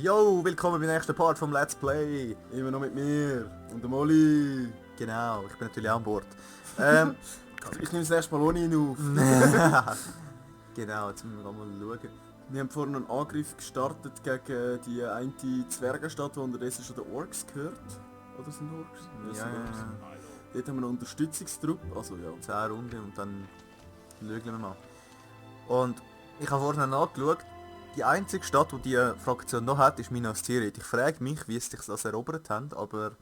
Yo, willkommen beim nächsten Part vom Let's Play. Immer noch mit mir und dem Oli. Genau, ich bin natürlich an Bord. Ich nehme das erste Mal ohne ihn auf. Genau, jetzt müssen wir mal schauen. Wir haben vorhin einen Angriff gestartet gegen die eine Zwergenstadt, die unterdessen schon den Orks gehört. Oder sind Orks? Ja, sind Orks. ja. Dort haben wir einen Unterstützungstrupp, also ja. 10 Runden und dann schauen wir mal. Und ich habe vorhin nachgeschaut, die einzige Stadt, die diese Fraktion noch hat, ist Minas Tirith. Ich frage mich, wie sie sich das erobert haben, aber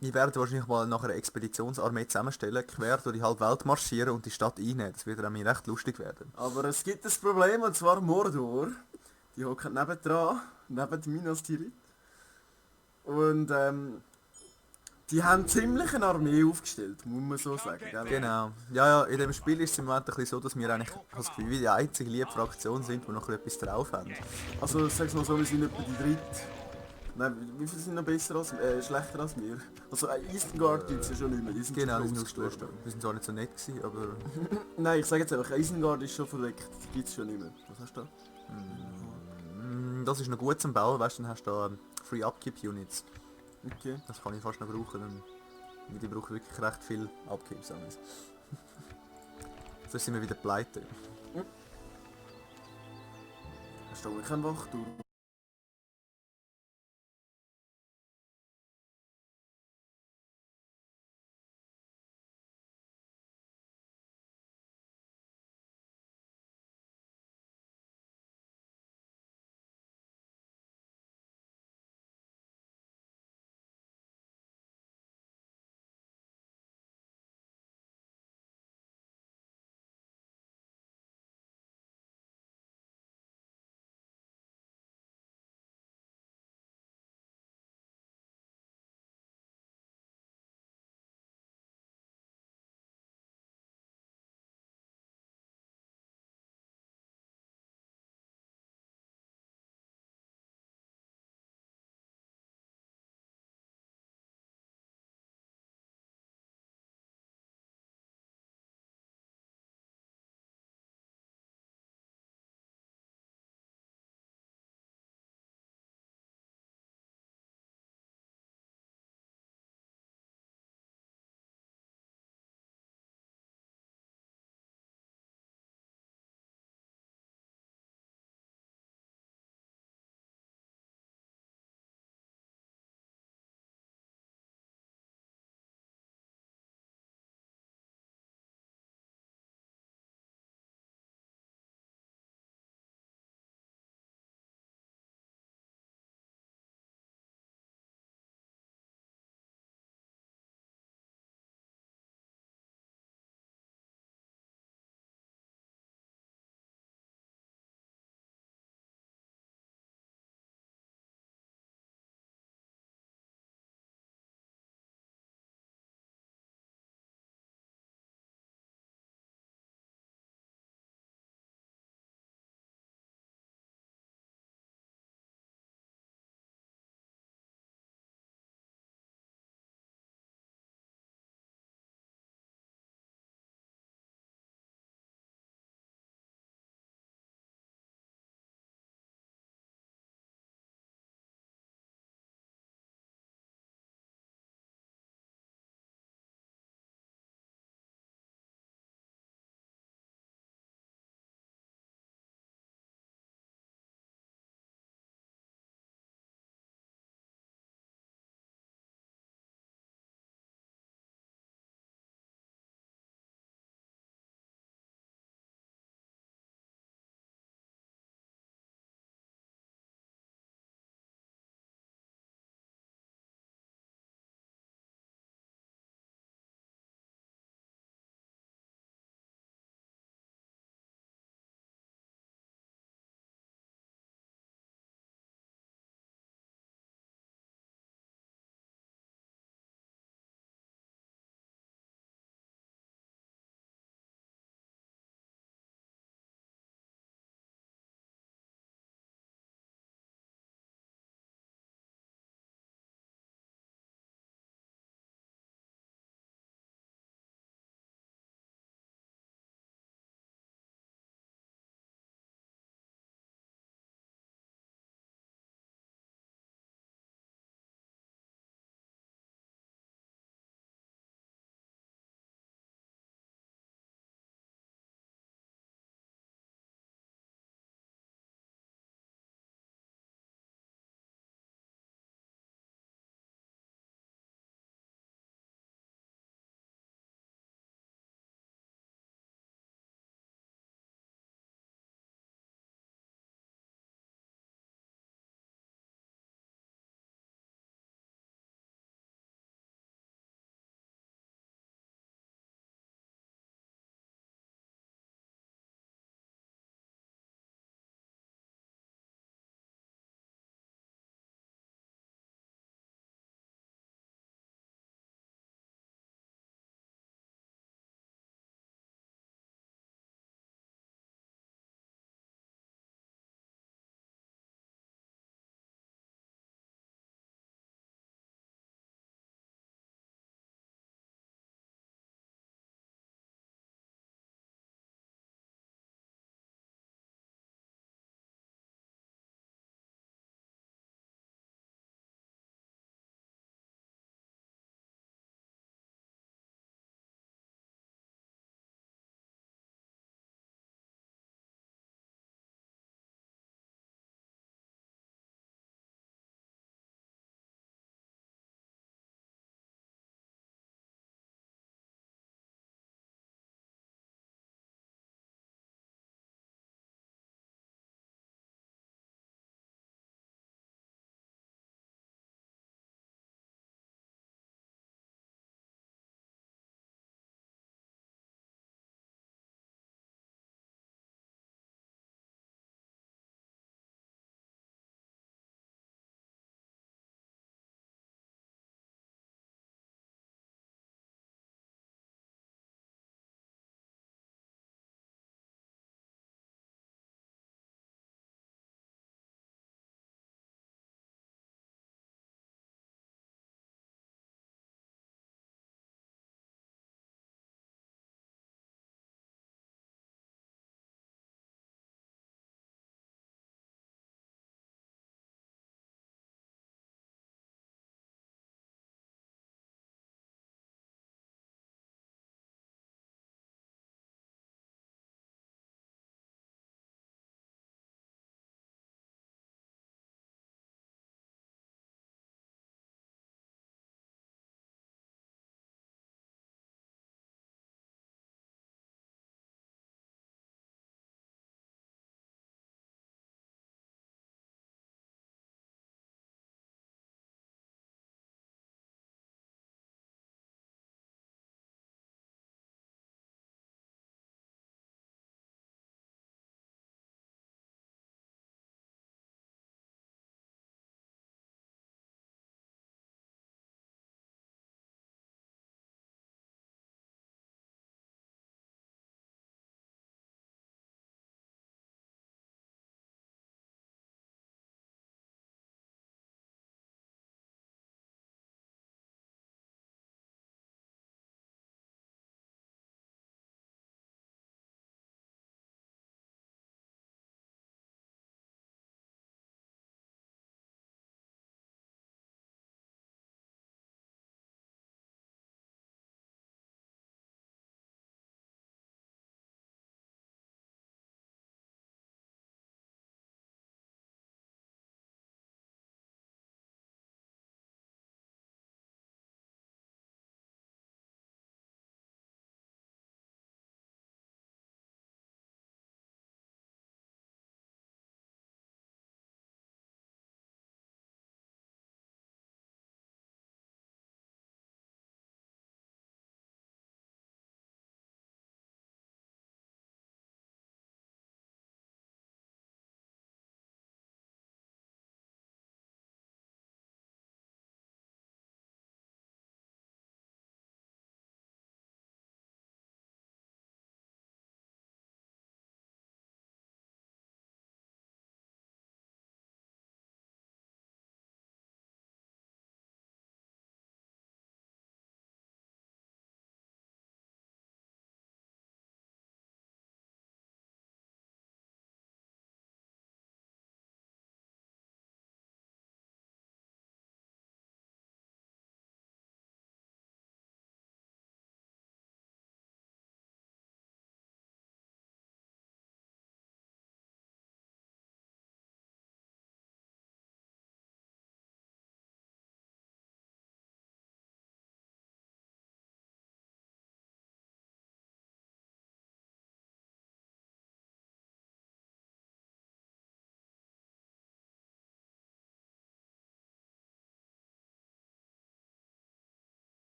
wir werden wahrscheinlich mal nach einer Expeditionsarmee zusammenstellen, quer durch die halbe Welt marschieren und die Stadt einnehmen. Das wird dann recht lustig werden. Aber es gibt ein Problem, und zwar Mordor. Die hocken nebendran, neben Minas Tirith. Und die haben ziemlich eine Armee aufgestellt, muss man so sagen. Gell? Genau. Ja, in dem Spiel ist es im Moment ein bisschen so, dass wir eigentlich das Gefühl, wie die einzige liebe Fraktion sind, die noch etwas drauf haben. Also sag's mal so, wir sind etwa die dritte. Nein, wie viele sind noch besser als, schlechter als wir? Also Isengard gibt es ja schon nicht mehr, die sind Genau, die schon sind ausgestorben. ausgestorben. Die sind zwar nicht so nett gewesen, aber... Nein, ich sage jetzt einfach, Isengard ist schon verreckt, die gibt es schon nicht mehr. Was hast du da? Das ist noch gut zum Bauen, weißt du, dann hast du da Free Upkeep Units. Okay. Das kann ich fast noch brauchen. Weil die brauchen wirklich recht viel Upkeep, sagen wir. Sonst sind wir wieder pleite. Hast du auch keinen Wachturm?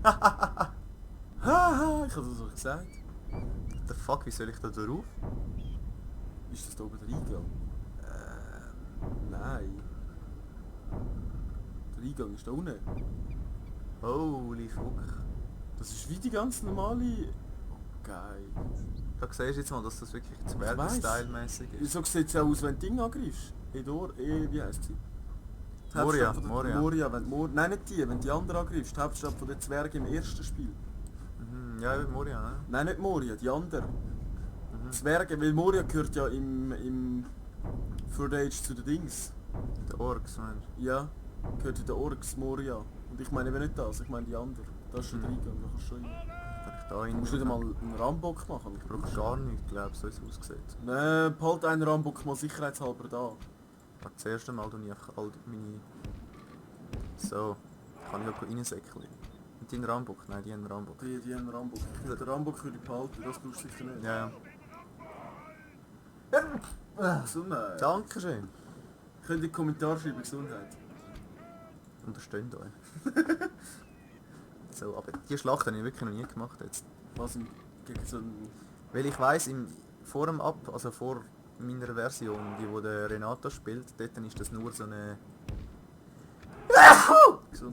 Haha, ich habe das doch gesagt. What the fuck, wie soll ich da drauf? Ist das da oben der Eingang? Nein. Der Eingang ist da unten. Holy fuck. Das ist wie die ganz normale... Geil. Da siehst du jetzt mal, dass das wirklich weiss. Zwergen-Style-mäßig ist. So sieht es ja aus, wenn du Ding angreifst. Wie heisst sie? Die Moria, Hauptstadt von der- Moria. Nein, nicht die, wenn die andere angreifst. Die Hauptstadt von den Zwergen im ersten Spiel. Mhm, ja, wie Moria, ne? Nein, nicht Moria, die andere. Zwerge, weil Moria gehört ja im Third Age zu den Dings. Der Orks, meinst Ja, gehört in den Orks, Moria. Und ich meine eben nicht das, ich meine die andere. Da ist schon der Eingang, da kannst du schon rein. du? Kann ich da Du rein? musst nicht mal einen Rambock machen. Ich brauche gar nichts, glaube ich, so wie es aussieht. Nein, behalt einen Rambock mal sicherheitshalber da. Aber das erste Mal tue ich einfach all meine... So, kann ich auch reinsäckeln. Und die einen Rambock? Nein, die einen Rambock. Die haben einen Rambock. Den Rambock würde ich behalten, das brauchst du sicher nicht. Ja, Gesundheit. Dankeschön. Könnt ihr in die Kommentare schreiben, Gesundheit. Unterstützt euch. So, aber die Schlacht habe ich wirklich noch nie gemacht jetzt. Was gegen so einen... Weil ich weiss, vor dem Up, also vor meiner Version, die wo der Renato spielt, dort ist das nur so eine...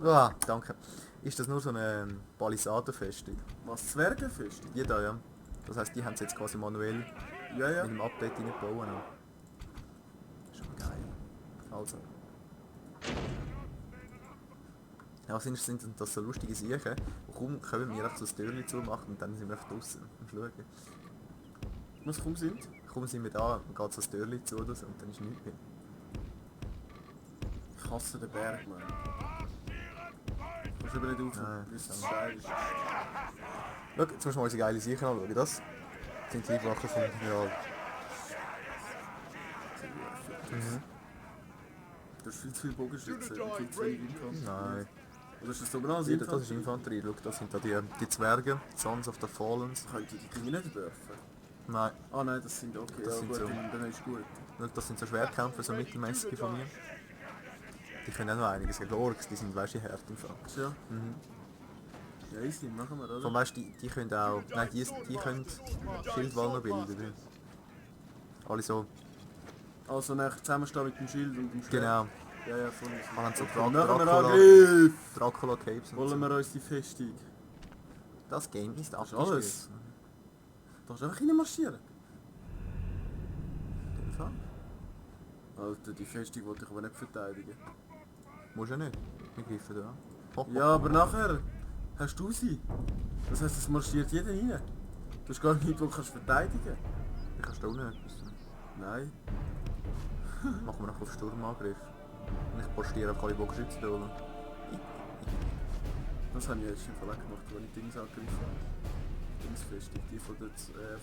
Ah, danke. Ist das nur so eine Palisadenfestung. Was, Zwergenfest? Die da, ja. Das heisst, die haben es jetzt quasi manuell Ja, ja. mit dem Update reingebaut. Schon geil. Also. Ja, sind das so lustige Sachen. Und kaum können wir einfach so das Türchen zumachen und dann sind wir einfach draußen am Schauen. Was kaum sind? Kaum sind wir da, dann geht so das Türchen zu oder so und dann ist nichts mehr. Ich hasse den Berg, Mann. Kannst du aber nicht auf, Nein, wie es das steil ist. Schau, jetzt musst du mal unsere geile Sachen anschauen. Das sind die Wachen vom General. Du hast viel zu viel Bogenschützen, viel zu wenig Infanterie. Nein. Oder ist das oben alles Das ist Infanterie. Schau, das sind da die Zwerge, Sons of the Fallen. Könnte die Dinge nicht dürfen? Nein, Ah nein, das sind okay, Das ja, sind gut, so. dann ist gut. schau, das sind so Schwertkämpfer, so mittelmäßige von mir. Die können auch noch einiges gegen Orks, die sind weißt du hart im Fall. Ja, Mhm. ja easy, machen wir, oder? Von weißt du, die können auch. Nein, die können Schildwall noch bilden. Oder? Alle so. Also nachher zusammenstehen mit dem Schild und dem Schwert. Genau. Ja, ja, voll. Man hat so Machen wir Dracula, Angriff! Dracula Capes und Wollen so. wir uns die Festung? Das Game ist ist abgeschlossen. alles. Da kannst du einfach reinmarschieren. In dem Fall. Alter, die Festung wollte ich aber nicht verteidigen. Musst du ja nicht. Wir greifen da an. Hopp, hopp. Ja, aber nachher hast du sie. Das heisst, es marschiert jeder rein. Du hast gar nichts, wo du kannst verteidigen. Ich kannst du auch nicht etwas. Nein. Machen wir noch auf Sturmangriff. Und ich postiere auf alle Bogenschützen holen. Das habe ich jetzt schon vorher gemacht, als ich Dings angegriffen habe. Dingsfestung, die von den Zwergen.